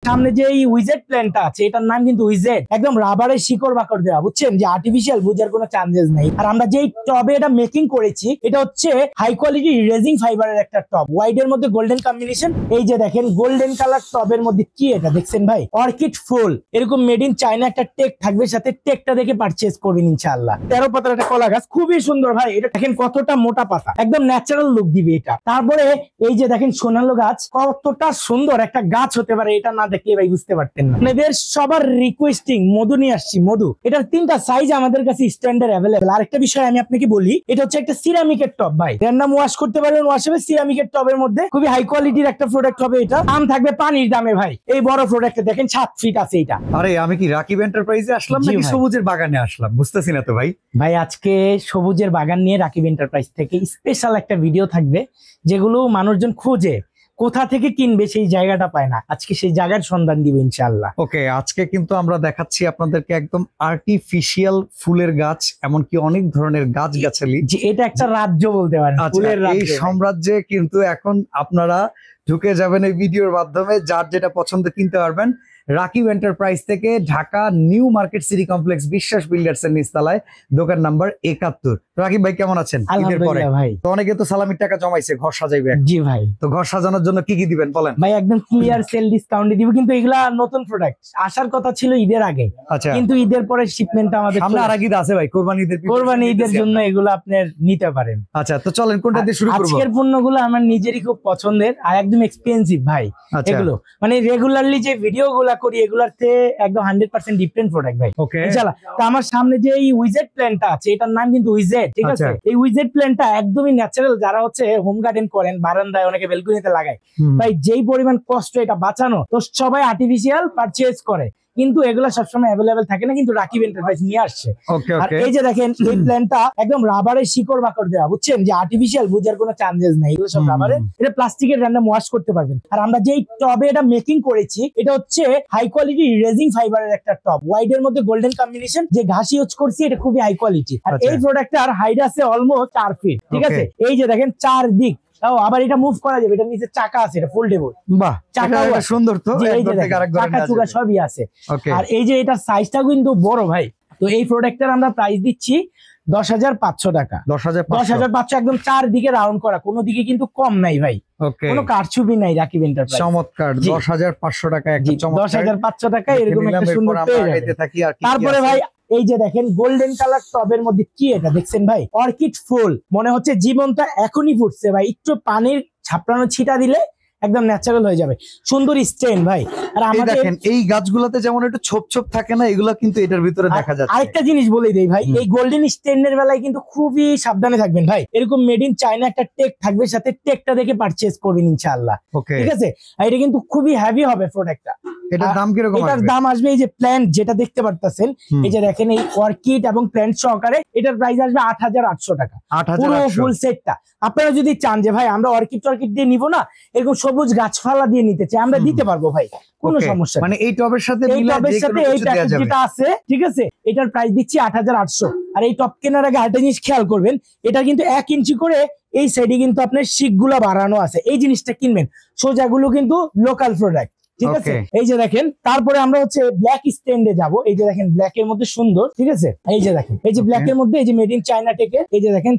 সামনে যে এই উইজেট প্ল্যানটা আছে এটার নাম কিন্তু উইজেট, একদম রাবারের শিকড় বাকড় দেওয়া, বুঝছেন, যে আর্টিফিশিয়াল বোঝার কোনো চান্সেস নেই। আর আমরা যেই টবে এটা মেকিং করেছি এটা হচ্ছে হাই কোয়ালিটি রেজিং ফাইবারের একটা টব, হোয়াইট এর মধ্যে গোল্ডেন কম্বিনেশন। এই যে দেখেন গোল্ডেন কালার টবের মধ্যে কি এটা দেখছেন ভাই, অর্কিড ফুল, এরকম মেড ইন চায়না একটা টেক থাকবে সাথে, টেকটা দেখে পারচেজ করবেন ইনশাআল্লাহ। 13 পাতার একটা কলা গাছ, খুবই সুন্দর ভাই, এটা দেখেন কতটা মোটা পাতা, একদম ন্যাচারাল লুক দিবে এটা। তারপরে এই যে দেখেন সোনালো গাছ, কতটা সুন্দর একটা গাছ হতে পারে এটা না দেখলে ভাই বুঝতে পারতেন না। আপনাদের সবার রিকোয়েস্টিং মধু নিয়ে আসছি, মধু। এটার 3টা সাইজ আমাদের কাছে স্ট্যান্ডার্ড অ্যাভেলেবল। আরেকটা বিষয় আমি আপনাকে বলি, এটা হচ্ছে একটা সিরামিকের টব ভাই, র্যান্ডম ওয়াশ করতে পারবেন, ওয়াশ হবে সিরামিকের টবের মধ্যে, খুবই হাই কোয়ালিটির একটা প্রোডাক্ট হবে এটা। দাম থাকবে পানির দামে ভাই। এই বড় প্রোডাক্টে দেখেন 7 ফিট আছে এটা। আরে আমি কি রাকিব এন্টারপ্রাইজে আসলাম নাকি সবুজের বাগানে আসলাম বুঝতেছি না তো ভাই। ভাই আজকে সবুজের বাগান নিয়ে রাকিব এন্টারপ্রাইজ থেকে স্পেশাল একটা ভিডিও থাকবে, যেগুলো মানুষজন খোঁজে, কোথা থেকে কিনবে সেই জায়গাটা পায় না, আজকে সেই জায়গার সন্ধান দিব ইনশাআল্লাহ। ওকে, আজকে কিন্তু আমরা দেখাচ্ছি আপনাদেরকে একদম আর্টিফিশিয়াল ফুলের গাছ, এমনকি অনেক ধরনের গাছ গাছালি, যে এটা একটা রাজ্য বলতে পারেন ফুলের রাজ্য। এই সাম্রাজ্যে কিন্তু এখন আপনারা ঢুকে যাবেন এই ভিডিওর মাধ্যমে, যার যেটা পছন্দ কিনতে পারবেন। রাকিব এন্টারপ্রাইজ থেকে Dhaka new market city complex বিশ্বাস বিল্ডার্স এর নিচতলায়, দোকান নাম্বার 71। রাকিব ভাই কেমন আছেন? ঈদের পরে ভাই তো অনেকে তো সালামির টাকা জমাইছে ঘর সাজাইবে। জি ভাই, তো ঘর সাজানোর জন্য কি কি দিবেন বলেন? ভাই একদম ক্লিয়ার সেল ডিসকাউন্ট দিব, কিন্তু এগুলা নতুন প্রোডাক্ট, আসার কথা ছিল ঈদের আগে, আচ্ছা, কিন্তু ঈদের পরে শিপমেন্ট আমাদের সামনে আর ঈদ আছে ভাই, কোরবানি ঈদের জন্য এগুলো আপনি নিতে পারেন। আচ্ছা, তো চলেন কোনটা দিয়ে শুরু করব? আজকের পণ্যগুলো আমার নিজেরই খুব পছন্দের আর একদম এক্সপেন্সিভ ভাই। এগুলো মানে রেগুলারলি যে ভিডিওগুলো করি এগুলার থেকে একদম 100% ডিফারেন্ট প্রোডাক্ট ভাই। ওকে, চলো, তো আমার সামনে যে এই উইজেট প্ল্যানটা আছে এটার নাম কিন্তু উইজেট, ঠিক আছে। এই উইজেট প্ল্যানটা একদমই ন্যাচারাল, যারা হচ্ছে হোম গার্ডেন করেন, বারান্দায় অনেকে বেলকনিতে লাগায়, ভাই যেই পরিমাণ কষ্ট এটা বাঁচানো, তো সবাই আর্টিফিশিয়াল পারচেজ করে, কিন্তু এগুলো সবসময় অ্যাভেলেবেল থাকে না, কিন্তু রাকিব এন্টারপ্রাইজ নিয়ে আসছে। আর এই যে দেখেন এই প্ল্যানটা একদম রাবারের শিকড় বাকড় দেওয়া, বুঝছেন, যে আর্টিফিশিয়াল বোঝার কোনো চান্সেস নাই, এগুলো সব রাবারের। এটা প্লাস্টিকের র্যান্ডম ওয়াশ করতে পারবেন। আর আমরা যেই টবে এটা মেকিং করেছি এটা হচ্ছে হাই কোয়ালিটি রেজিং ফাইবারের একটা টব, হোয়াইট এর মধ্যে গোল্ডেন কম্বিনেশন, যে ঘাস ইউজ করছি এটা খুবই হাই কোয়ালিটি। আর এই প্রোডাক্টটার হাইট আছে অলমোস্ট 4 ফিট, ঠিক আছে। এই যে দেখেন 4 দিক, আবার এটা মুভ করা যাবে, এটা নিচে চাকা আছে, এটা ফোল্ডেবল। বাহ, চাকা সুন্দর তো, চাকা চুকা সবই আছে। আর এই যে এটা সাইজটা কিন্তু বড় ভাই। তো এই প্রোডাক্টের আমরা প্রাইস দিচ্ছি 10,500 টাকা। 10,500 একদম 4 দিকে রাউন্ড করা, কোনো দিকে কিন্তু কম নাই ভাই, কোনো কারচুপি নাই। রাকিব এন্টারপ্রাইজ চমৎকার, 10,500 টাকা, 10,500 টাকা এরকম একটা সুন্দর পেয়ে যাবেন। তারপরে ভাই এই যে দেখেন গোল্ডেন কালার টবের মধ্যে কি এটা দেখছেন ভাই, অর্কিড ফুল, মনে হচ্ছে জীবনটা এখনই ফুটছে ভাই, একটু পানির ছাপড়ানো ছিটা দিলে একদম ন্যাচারাল হয়ে যাবে, সুন্দর স্টেন ভাই। আর আমাদের দেখেন এই গাছগুলোতে যেমন একটু ছোপ ছোপ থাকে না, এগুলো কিন্তু এটার ভিতরে দেখা যাচ্ছে। আরেকটা জিনিস বলে দেই ভাই, এই গোল্ডেন স্টেনের বেলায় কিন্তু খুবই সাবধানে থাকবেন ভাই, এরকম মেড ইন চায়না একটা টেক থাকবে সাথে, টেকটা দেখে পারচেজ করবেন ইনশাআল্লাহ, ঠিক আছে। আর এটা কিন্তু খুবই হেভি হবে প্রোডাক্টটা। এটার দাম কিরকম? এটার দাম আসবে এই যে প্ল্যান্ট যেটা দেখতে পারতেছেন, এই যে দেখেন এই অর্কিড এবং প্ল্যান্ট সহকারে, এটার প্রাইস আসবে 8,800 টাকা, পুরো ফুল সেটটা। আপনারা যদি চান যে ভাই আমরা অর্কিড দিয়ে নিব না, এরকম সবুজ গাছপালা দিয়ে নিতে চাই, আমরা দিতে পারবো ভাই, কোনো সমস্যা। মানে এই টবের সাথে এই প্যাকেজ যেটা আছে, ঠিক আছে, এটার প্রাইস দিচ্ছি 8,800। আর এই টব কেনার আগে আরেকটা জিনিস খেয়াল করবেন, এটা কিন্তু 1 ইঞ্চি করে এই সাইডে কিন্তু আপনার শিকগুলা বাড়ানো আছে, এই জিনিসটা কিনবেন, সোজাগুলো কিন্তু লোকাল প্রোডাক্ট, ঠিক আছে। এই যে দেখেন, তারপরে আমরা হচ্ছে ব্ল্যাক স্ট্যান্ডে যাব। এই যে দেখেন ব্ল্যাক এর মধ্যে সুন্দর, ঠিক আছে। এই যে দেখেন এই যে ব্ল্যাক এর মধ্যে এই যে মেড ইন চায়না টেকের, এই যে দেখেন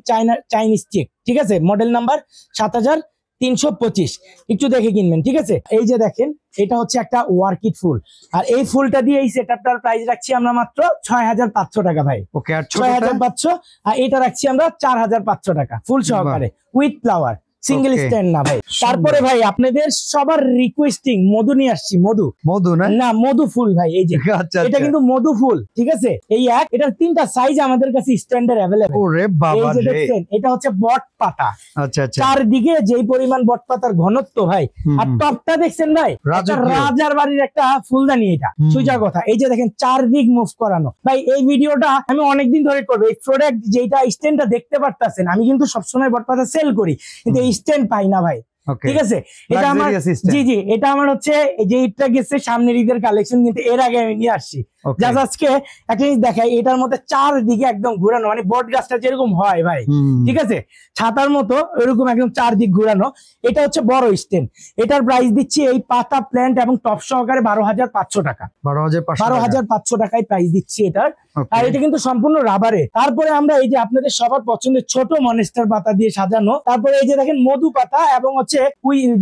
চাইনিজ টেক, ঠিক আছে, মডেল নাম্বার 7325, একটু দেখে কিনবেন, ঠিক আছে। এই যে দেখেন এটা হচ্ছে একটা অর্কিড ফুল, আর এই ফুলটা দিয়ে এই সেটআপটার প্রাইস রাখছি আমরা মাত্র 6,500 টাকা ভাই। ওকে, আর 6,500, আর এটা রাখছি আমরা 4,500 টাকা ফুল সহকারে উইথ ফ্লাওয়ার, সিঙ্গেল স্ট্যান্ড না ভাই। তারপরে ভাই আপনাদের সবার রিকোয়েস্টিং মধু নিয়ে আসছি, মধু না মধু ফুল ভাই, এই যে এটা কিন্তু মধু ফুল, ঠিক আছে। এই এটার 3টা সাইজ আমাদের কাছে স্ট্যান্ডার্ড अवेलेबल। ওরে বাবা রে, দেখেন এটা হচ্ছে বট পাতা, আচ্ছা আচ্ছা, চারদিকে যেই পরিমাণ বট পাতার ঘনত্ব ভাই। আর টপটা দেখছেন ভাই, রাজার বাড়ির একটা ফুলদানি, এটা সুজা কথা। এই যে দেখেন চারদিক মুভ করানো ভাই। এই ভিডিওটা আমি অনেকদিন ধরে করবো। এই প্রোডাক্ট যেটা স্ট্যান্ডটা দেখতে পারতেছেন, আমি কিন্তু সবসময় বট পাতা সেল করি, কিন্তু স্ট্যান্ড পাই না ভাই, ঠিক আছে। এটা আমার জি এটা আমার হচ্ছে যে ঈদটা গেছে সামনের ঈদের কালেকশন, কিন্তু এর আগে আমি নিয়ে আসছি, জাস্ট আজকে একটা জিনিস দেখাই, এটার মধ্যে চারদিকে একদম ঘুরানো, মানে বট গাছটা যেরকম হয় ভাই, ঠিক আছে, ছাতার মতো এরকম একদম চারদিক ঘুরানো। এটা হচ্ছে বড় স্ট্যান্ড, এটার প্রাইস দিচ্ছি এই পাতা প্ল্যান্ট এবং টপ সহকারে 12,500 টাকা। 12,500 টাকায় প্রাইস দিচ্ছি এটার। আর এটা কিন্তু সম্পূর্ণ রাবারে। তারপরে আমরা এই যে আপনাদের সবার পছন্দের ছোট মনেস্টার পাতা দিয়ে সাজানো, তারপরে এই যে দেখেন মধু পাতা এবং হচ্ছে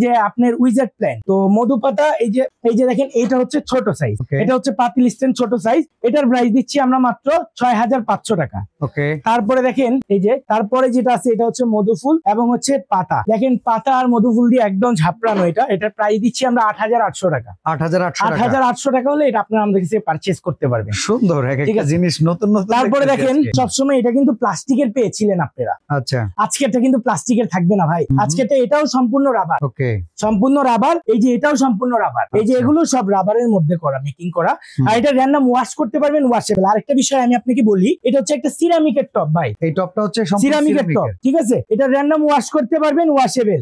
যে আপনার উইজার্ড প্ল্যান্ট। তো মধু পাতা এই যে দেখেন, এটা হচ্ছে ছোট সাইজ, এটা হচ্ছে পাতিল স্ট্যান্ড ছোট সাইজ, এটার প্রাইস দিচ্ছি আমরা মাত্র 6,500 টাকা। তারপরে দেখেন এই যে তারপরে যেটা আছে এটা হচ্ছে মধু ফুল এবং হচ্ছে পাতা, দেখেন পাতা আর মধু ফুল দিয়ে একদম ঝাপড়ানো। এটার প্রাইস দিচ্ছি আমরা 8,800 টাকা। 8,800 টাকা হলে এটা আপনারা আমাদের কাছে পারচেজ করতে পারবেন। সুন্দর একটা জিনিস, নতুন নতুন। তারপরে দেখেন সবসময় এটা কিন্তু প্লাস্টিকের পেয়েছিলেন আপনারা, আচ্ছা আজকে এটা কিন্তু প্লাস্টিকের থাকবে না ভাই, আজকে এটাও সম্পূর্ণ রাবার, সম্পূর্ণ রাবার। এই যে এটাও সম্পূর্ণ রাবার, এই যে এগুলো সব রাবারের মধ্যে করা, মেকিং করা। আর এটা র্যান্ডম ওয়াশ করতে পারবেন, ওয়াশেবল। আরেকটা বিষয় আমি আপনাকে বলি, এটা হচ্ছে একটা সিরামিকের টপ ভাই, এই টপটা হচ্ছে সিরামিকের টপ, ঠিক আছে। এটা র্যান্ডম ওয়াশ করতে পারবেন, ওয়াশেবল,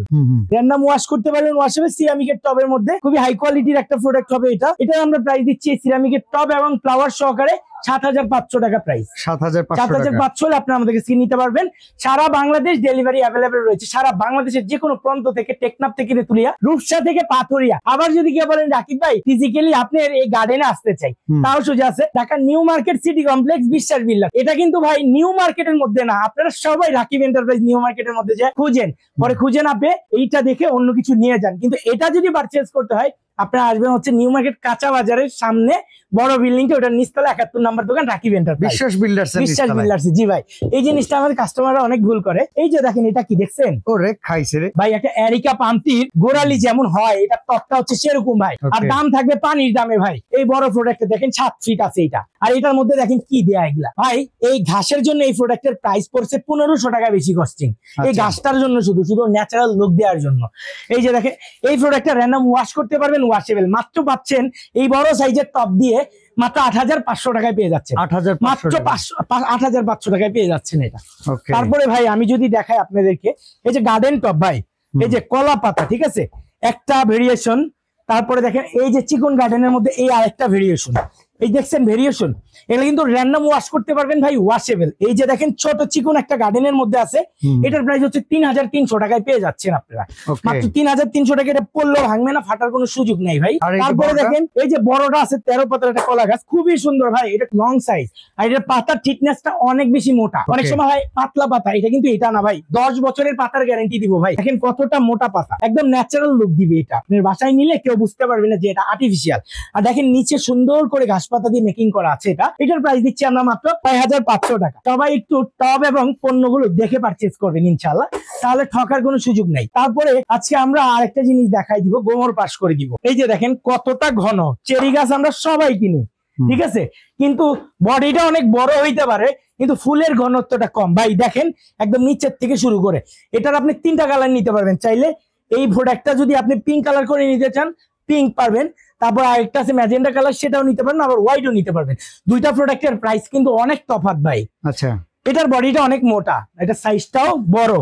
র্যান্ডম ওয়াশ করতে পারবেন, ওয়াশেবল। সিরামিকের টবের মধ্যে খুবই হাই কোয়ালিটির একটা প্রোডাক্ট হবে এটা। এটা আমরা প্রাইস দিচ্ছি সিরামিকের টপ এবং ফ্লাওয়ার সহকারে 7,500 টাকা প্রাইস। 7,500 হলে আপনি আমাদের কাছে নিতে পারবেন। সারা বাংলাদেশ ডেলিভারি অ্যাভেলেবেল রয়েছে, সারা বাংলাদেশের যে কোনো প্রান্ত থেকে, টেকনাফ থেকে তেতুলিয়া, রূপসা থেকে পাথুরিয়া। আবার যদি কেউ বলেন রাকিব ভাই ফিজিক্যালি আপনার এই গার্ডেনে আসতে চাই, তাও সোজা আছে, Dhaka new market city complex বিশ্বাস বিল্ডার। এটা কিন্তু ভাই নিউ মার্কেটের মধ্যে না, আপনারা সবাই রাকিব এন্টারপ্রাইজ নিউ মার্কেটের মধ্যে যায় খুঁজেন, পরে খুঁজে না পেয়ে এইটা দেখে অন্য কিছু নিয়ে যান। কিন্তু এটা যদি পারচেজ করতে হয় আপনারা আসবেন হচ্ছে নিউ মার্কেট কাঁচা বাজারের সামনে বড় বিল্ডিংটা, ওটার নিচতলা 71 নম্বর দোকান রাকিব এন্টারপ্রাইজ, বিশ্বাস বিল্ডার্স। জি ভাই, এই জিনিসটা আমাদের কাস্টমাররা অনেক ভুল করে। এই যে দেখেন এটা কি দেখছেন, ওরে খাইছে রে ভাই, একটা এরিকা পাম্পটির গোড়ালি যেমন হয় এটা টপটা হচ্ছে সেরকম ভাই। আর দাম থাকবে পানির দামে ভাই। এই বড় প্রোডাক্টে দেখেন 7 ফিট আছে এটা, আর এটার মধ্যে দেখেন কি দেয়া এগুলা ভাই। এই ঘাসের জন্য এই প্রোডাক্টের প্রাইস পড়ছে 1500 টাকা বেশি কস্টিং, এই ঘাসটার জন্য, শুধু ন্যাচারাল লুক দেওয়ার জন্য। এই যে দেখেন এই প্রোডাক্টটা র্যান্ডম ওয়াশ করতে পারবেন, ওয়াশেবল। মাত্র পাচ্ছেন এই বড় সাইজের টপ দিয়ে মাত্র 8,500 টাকায় পেয়ে যাচ্ছেন, মাত্র 8,500 টাকায় পেয়ে যাচ্ছেন এটা। তারপরে ভাই আমি যদি দেখাই আপনাদেরকে, এই যে গার্ডেন টপ ভাই, এই যে কলা পাতা, ঠিক আছে, একটা ভেরিয়েশন। তারপরে দেখেন এই যে চিকন গার্ডেনের মধ্যে এই আরেকটা ভেরিয়েশন, এই দেখছেন ভেরিয়েশন, এগুলো কিন্তু র্যান্ডম ওয়াশ করতে পারবেন ভাই, ওয়াশেবল। এই যে দেখেন ছোট চিকন একটা গার্ডেনের মধ্যে আছে, এটার প্রাইস হচ্ছে 3,300 টাকায় পেয়ে যাচ্ছেন আপনারা, মাত্র 3,300 টাকা। এটা পড়লেও ভাঙবে না, ফাটার কোনো সুযোগ নেই ভাই। তারপরে দেখেন এই যে বড়টা আছে 13 পাতার একটা কলা গাছ, খুবই সুন্দর ভাই, এটা লং সাইজ। আর এটার পাতার থিকনেসটা অনেক বেশি মোটা, অনেক সময় হয় পাতলা পাতা, এটা কিন্তু এটা না ভাই, 10 বছরের পাতার গ্যারান্টি দিব ভাই। দেখেন কতটা মোটা পাতা, একদম ন্যাচারাল লুক দিবে এটা। আপনার বাসায় নিলে কেউ বুঝতে পারবে না যে এটা আর্টিফিশিয়াল। আর দেখেন নিচে সুন্দর করে ঘাস পাতা দিয়ে মেকিং করা আছে এটা। এটার প্রাইস দিচ্ছি আমরা মাত্র 6,500 টাকা। সবাই একটু টব এবং পণ্যগুলো দেখে পারচেজ করবেন ইনশাআল্লাহ, তাহলে ঠকার কোনো সুযোগ নাই। তারপরে আজকে আমরা আরেকটা জিনিস দেখাই দিব, গোমর পাশ করে দিব। এই যে দেখেন কতটা ঘন চেরি গাছ আমরা সবাই কিনি, ঠিক আছে, কিন্তু বডিটা অনেক বড় হইতে পারে, কিন্তু ফুলের ঘনত্বটা কম ভাই। দেখেন একদম নিচের থেকে শুরু করে, এটার আপনি 3টা কালার নিতে পারবেন চাইলে। এই প্রোডাক্টটা যদি আপনি পিঙ্ক কালার করে নিতে চান, পিঙ্ক পারবেন। তারপর আরেকটা আছে ম্যাজেন্ডা কালার, সেটাও নিতে পারেন, আবার হোয়াইটও নিতে পারবেন। দুইটা প্রোডাক্টের প্রাইস কিন্তু অনেক তফাৎ ভাই। আচ্ছা, এটার বডিটা অনেক মোটা, এটা সাইজটাও বড়,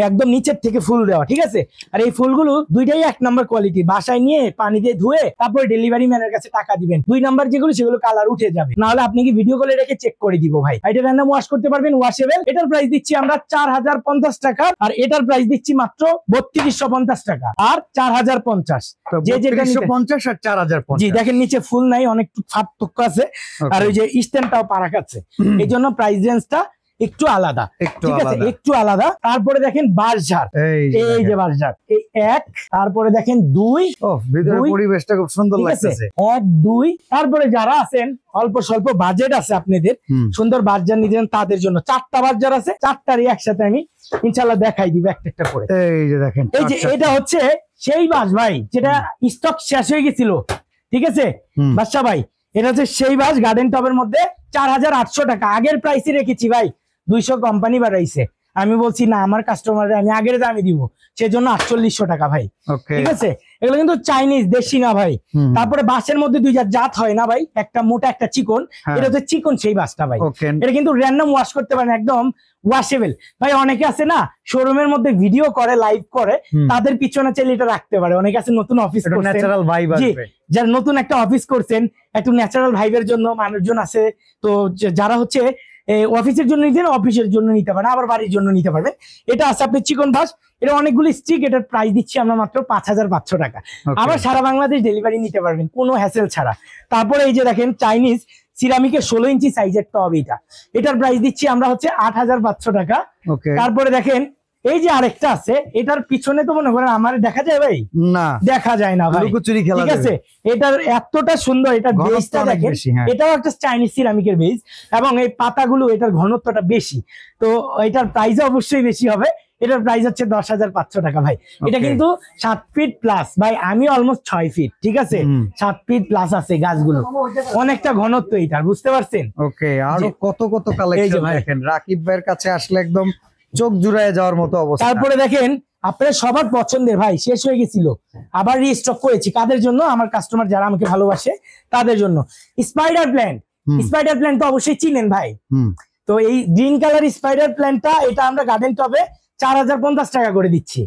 একদম নিচের থেকে ফুল দেওয়া, ঠিক আছে। আর এই ফুলগুলো দুইটাই 1 নম্বর কোয়ালিটি। বাসায় নিয়ে পানি দিয়ে ধুয়ে তারপর ডেলিভারি ম্যানের কাছে টাকা দিবেন। 2 নম্বর যেগুলো সেগুলো কালার উঠে যাবে, না হলে আপনি কি ভিডিও কলে রেখে চেক করে দিব ভাই। এটা র্যান্ডম ওয়াশ করতে পারবেন, ওয়াশেবল। এটার প্রাইস দিচ্ছি আমরা 4,050 টাকা, আর এটার প্রাইস দিচ্ছি মাত্র 3,250 টাকা আর 4,050। যে যেটা 350 আর 4,050। জি দেখেন নিচে ফুল নাই, অনেক পার্থক্য আছে। আর ওই যে স্ট্যান্ডটাও পারা খাচ্ছে, এই জন্য প্রাইস রেঞ্জটা একটু আলাদা, ঠিক আছে, একটু আলাদা। তারপরে দেখেন বাঁশঝাড়, এই যে বাঁশঝাড়, এই 1, তারপরে দেখেন 2, ভিতরের পরিবেশটা খুব সুন্দর লাগতেছে, 1, 2। তারপরে যারা আছেন অল্প স্বল্প বাজেট আছে আপনাদের, সুন্দর বাঁশঝাড় নিতেন, তাদের জন্য 4টা বাঁশঝাড় আছে, 4টারই একসাথে আমি ইনশাআল্লাহ দেখাই দিব একটা একটা করে। এই যে দেখেন, এই যে এটা হচ্ছে সেই বাঁশ ভাই যেটা স্টক শেষ হয়ে গেছিল, ঠিক আছে বাদশা ভাই, এটা হচ্ছে সেই বাঁশ। গার্ডেন টবের মধ্যে 4,800 টাকা আগের প্রাইসে রেখেছি ভাই, 200 কোম্পানি বাড়াইছে, আমি বলছি না আমার কাস্টমার আমি আগের দামে দিব, সেজন্য 4,800 টাকা ভাই, ঠিক আছে। এগুলো কিন্তু চাইনিজ, দেশি না ভাই। তারপরে বাঁশের মধ্যে দুই জাত হয় না ভাই, একটা মোটা একটা চিকন, এটা হচ্ছে চিকন সেই বাঁশটা ভাই। এটা কিন্তু র্যান্ডম ওয়াশ করতে পারেন, একদম ওয়াশেবল ভাই। অনেকে আছে না শোরুমের মধ্যে ভিডিও করে, লাইভ করে, তাদের পিছনে চাইলে এটা রাখতে পারে। অনেকে আছে নতুন অফিস করছেন, ন্যাচারাল ভাইব আসবে, যারা নতুন একটা অফিস করছেন, একটু ন্যাচারাল ভাইবের জন্য মানুষজন আছে, তো যারা হচ্ছে অফিসের জন্য নিতেন, অফিসের জন্য নিতে পারেন, আবার বাড়ির জন্য নিতে পারবেন। এটা আছে আপনি চিকন বাঁশ, এটা অনেকগুলো স্টিক, এটার প্রাইস দিচ্ছি আমরা মাত্র 5500 টাকা। আবার সারা বাংলাদেশ ডেলিভারি নিতে পারবেন কোনো হ্যাসেল ছাড়া। তারপরে এই যে দেখেন চাইনিজ সিরামিকের 16 ইঞ্চি সাইজের টব, এটার প্রাইস দিচ্ছি আমরা হচ্ছে 8500 টাকা। তারপরে দেখেন এই যে আরেকটা আছে, এটার পিছনে তো মনে করেন আমার দেখা যায় ভাই, না দেখা যায় না ভাই, ঠিক আছে। এটার এতটা সুন্দর, এটার বেসটা দেখেন, এটাও একটা চাইনিজ সিরামিকের বেস, এবং এই পাতাগুলো এটার ঘনত্বটা বেশি, তো এটার প্রাইস অবশ্যই বেশি হবে। এটার প্রাইস হচ্ছে 10500 টাকা ভাই। এটা কিন্তু 7 ফিট প্লাস ভাই, আমি অলমোস্ট 6 ফিট, ঠিক আছে, 7 ফিট প্লাস আছে গাছগুলো, অনেকটা ঘনত্ব এটার, বুঝতে পারছেন? ওকে, আর কত কত কালেকশন দেখেন রাকিব ভাইয়ের কাছে আসলে একদম চোখ জুড়ায় যাওয়ার মতো অবস্থা। তারপরে দেখেন আপনারা সবার পছন্দের ভাই, শেষ হয়ে গেছিল, আবার রিস্টক করেছি। কাদের জন্য? আমার কাস্টমার যারা আমাকে ভালোবাসে তাদের জন্য। স্পাইডার প্ল্যান্ট, স্পাইডার প্ল্যান্ট তো অবশ্যই চিনেন ভাই। তো এই গ্রিন কালার স্পাইডার প্ল্যান্টটা, এটা আমরা গার্ডেন টবে 4050 টাকা করে দিচ্ছি।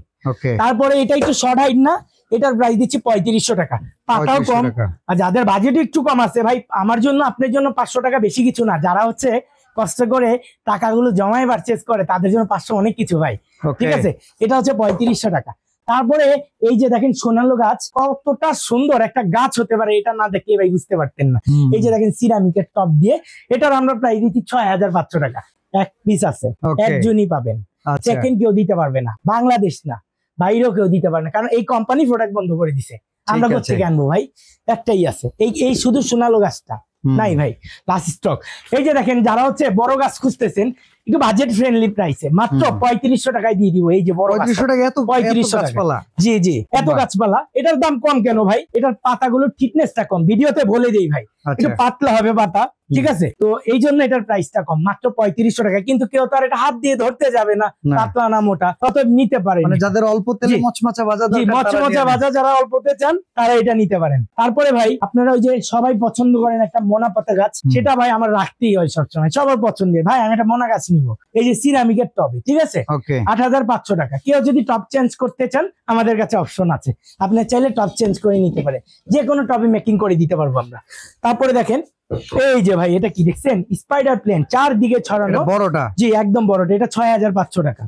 তারপরে এটা একটু শর্ট হাইট না, এটার প্রাইস দিচ্ছি 3500 টাকা, পাতাও কম। আর যাদের বাজেট একটু কম আছে ভাই, আমার জন্য আপনার জন্য 500 টাকা বেশি কিছু না, যারা হচ্ছে কষ্ট করে টাকাগুলো জমায় পারচেজ করে তাদের জন্য 500 অনেক কিছু ভাই, ঠিক আছে। এটা হচ্ছে 3500 টাকা। তারপরে এই যে দেখেন সোনালো গাছ, কতটা সুন্দর একটা গাছ হতে পারে, এটা না দেখলে ভাই বুঝতে পারতেন না। এই যে দেখেন সিরামিকের টপ দিয়ে, এটার আমরা প্রাইস দিচ্ছি 6500 টাকা। এক পিস আছে, একজনই পাবেন, সেকেন্ড কেউ দিতে পারবে না, বাংলাদেশ না বাইরেও কেউ দিতে পারবে না, কারণ এই কোম্পানি প্রোডাক্ট বন্ধ করে দিছে। আমরা করছি আনবো ভাই, একটাই আছে, এই শুধু সোনালো গাছটা নাই ভাই, লাস্ট স্টক। এই যে দেখেন যারা হচ্ছে বড় গাছ খুঁজতেছেন একটু বাজেট ফ্রেন্ডলি প্রাইসে, মাত্র 3500 টাকায় দিয়ে দিব। এই যে বড় 3500 টাকা, জি জি, এত গাছপালা। এটার দাম কম কেন ভাই? এটার পাতাগুলোর থিকনেসটা কম, ভিডিওতে বলে দেই ভাই, একটু পাতলা হবে পাতা, ঠিক আছে। তো এই জন্য এটার প্রাইসটা কম, মাত্র 3500 টাকা। কিন্তু কেউ তো আর এটা হাত দিয়ে ধরতে যাবে না, পাতলা না মোটা, তত নিতে পারে, যাদের অল্প তেলে মচমচা ভাজা, মচমচা ভাজা যারা অল্পতে চান তারা এটা নিতে পারেন। তারপরে ভাই আপনারা ওই যে সবাই পছন্দ করেন একটা মোনা পাতা গাছ, সেটা ভাই আমার রাখতেই হয় সবসময়, সবার পছন্দের। ভাই আমি একটা মোনা গাছ নিব, এই যে সিরামিকের টবে, ঠিক আছে, 8500 টাকা। কেউ যদি টপ চেঞ্জ করতে চান আমাদের কাছে অপশন আছে, আপনি চাইলে টপ চেঞ্জ করে নিতে পারে, যে কোনো টবে মেকিং করে দিতে পারবো আমরা। তারপরে দেখেন এই যে ভাই, এটা কি দেখছেন? স্পাইডার প্ল্যান্ট, চারদিকে ছড়ানো, বড়টা, জি একদম বড়টা, এটা 6500 টাকা।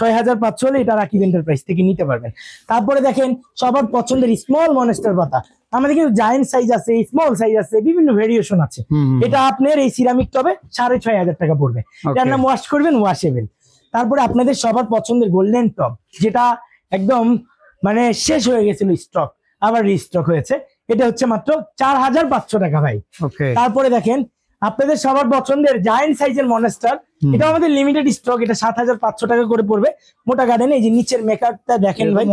6500 হলে এটা রাকিব এন্টারপ্রাইজ থেকে নিতে পারবেন। তারপরে দেখেন সবার পছন্দের স্মল মনস্টার পাতা, আমাদের কিন্তু জায়েন্ট সাইজ আছে, স্মল সাইজ আছে, বিভিন্ন ভেরিয়েশন আছে। এটা আপনার এই সিরামিক টবে 6500 টাকা পড়বে, এটার নাম ওয়াশ করবেন, ওয়াশেবল। তারপরে আপনাদের সবার পছন্দের গোল্ডেন টব, যেটা একদম মানে শেষ হয়ে গেছিল স্টক, আবার রিস্টক হয়েছে, এটা হচ্ছে মাত্র 4500 টাকা ভাই। তারপরে দেখেন আপনাদের সবার পছন্দের জায়েন্ট সাইজের মনস্টার, এটা আমাদের লিমিটেড স্টক, এটা 7500 টাকা করে পড়বে। মোটা গার্ডেন, এই যে নিচের মেকআপটা দেখেন ভাই,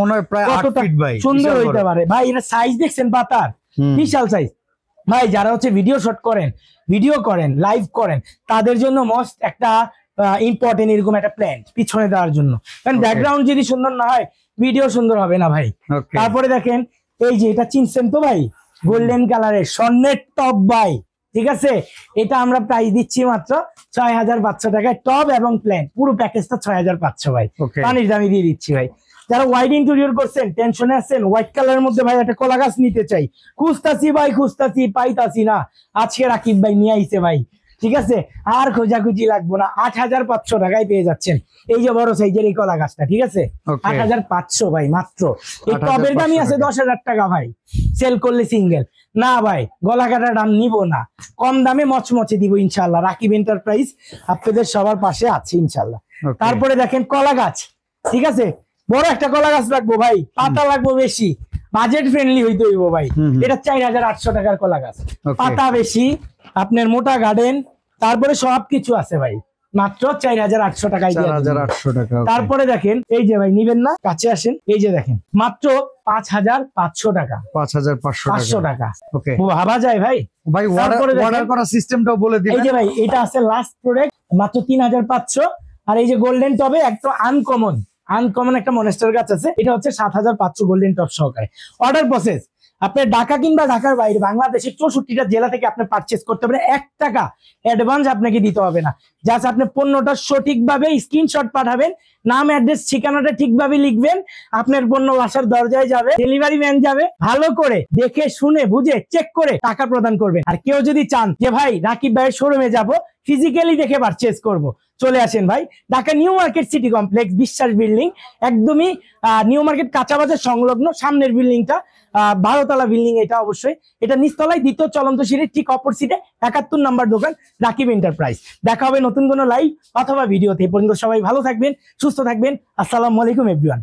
কতটা সুন্দর হইতে পারে ভাই। এটা সাইজ দেখছেন পাতার, বিশাল সাইজ ভাই। যারা হচ্ছে ভিডিও শট করেন, ভিডিও করেন, লাইভ করেন, তাদের জন্য মোস্ট একটা ইম্পর্টেন্ট এরকম একটা প্ল্যান্ট পিছনে দেওয়ার জন্য, কারণ ব্যাকগ্রাউন্ড যদি সুন্দর না হয় ভিডিও সুন্দর হবে না ভাই। তারপরে দেখেন এই যে এটা চিনছেন তো ভাই, গোল্ডেন কালারের স্বর্ণের টপ ভাই, ঠিক আছে। এটা আমরা প্রাইস দিচ্ছি মাত্র 6500 টাকায়, টব এবং প্ল্যান্ট পুরো প্যাকেজটা 6500 ভাই, পানির দামি দিয়ে দিচ্ছি ভাই। যারা হোয়াইট ইন্টেরিয়র করছেন, টেনশনে আছেন, হোয়াইট কালারের মধ্যে ভাই একটা কলা গাছ নিতে চাই, খুঁজতাছি ভাই, খুঁজতাছি পাইতাছি না, আজকে রাকিব ভাই নিয়ে আইছে ভাই, ঠিক আছে, আর খোঁজাখুঁজি লাগবো না, 8500 টাকায় পেয়ে যাচ্ছেন এই যে বড় সাইজের এই কলা গাছটা, ঠিক আছে, 8500 ভাই মাত্র। এই টবের দামই আছে 10,000 টাকা ভাই, সেল করলে সিঙ্গেল না ভাই, গলা কাটা দাম নিব না, কম দামে মচমচে দিব ইনশাল্লাহ। রাকিব এন্টারপ্রাইজ আপনাদের সবার পাশে আছে ইনশাল্লাহ। তারপরে দেখেন কলা গাছ, ঠিক আছে, বড় একটা কলা গাছ রাখবো ভাই, পাতা লাগবো বেশি, বাজেট ফ্রেন্ডলি হইতে হইব ভাই। এটা 4800 টাকার কলা গাছ, পাতা বেশি, আপনার মোটা গার্ডেন, তারপরে সবকিছু আছে ভাই, মাত্র 4800 টাকায়। তারপরে দেখেন এই যে ভাই নিবেন না, কাছে আসেন, এই যে দেখেন মাত্র 5500 টাকা, 5500 টাকা। ভাবা যায় ভাই, ভাই অর্ডার করার সিস্টেমটাও বলে দিবেন। এই যে ভাই এটা আছে লাস্ট প্রোডাক্ট, মাত্র 3500। আর এই যে গোল্ডেন টবে একটা আনকমন আনকমন একটা মনেস্টার গাছ আছে, এটা হচ্ছে 7500 গোল্ডেন টপ সহকারে। অর্ডার প্রসেস আপনি ঢাকা কিংবা ঢাকার বাইরে বাংলাদেশের 64টা জেলা থেকে আপনি পারচেজ করতে পারেন। 1 টাকা অ্যাডভান্স আপনাকে দিতে হবে না, জাস্ট আপনি পণ্যটা সঠিকভাবে স্ক্রিনশট পাঠাবেন, নাম অ্যাড্রেস ঠিকানাটা ঠিকভাবে লিখবেন, আপনার পণ্য বাসার দরজায় যাবে, ডেলিভারি ম্যান যাবে, ভালো করে দেখে শুনে বুঝে চেক করে টাকা প্রদান করবেন। আর কেউ যদি চান যে ভাই রাকিব ভাইয়ের শোরুমে যাব, ফিজিক্যালি দেখে পারচেজ করব, চলে আসেন ভাই, Dhaka new market city complex, বিশ্বাস বিল্ডিং, একদমই নিউ মার্কেট কাঁচা বাজার সংলগ্ন সামনের বিল্ডিংটা 12 তলা বিল্ডিং, এটা অবশ্যই এটা নিচতলায় দ্বিতীয় চলন্ত সিঁড়ির ঠিক অপোজিটে 71 নাম্বার দোকান রাকিব এন্টারপ্রাইজ। দেখা হবে নতুন কোনো লাইভ অথবা ভিডিওতে। এই পর্যন্ত সবাই ভালো থাকবেন, সুস্থ থাকবেন। আসসালামু আলাইকুম এভরিওয়ান।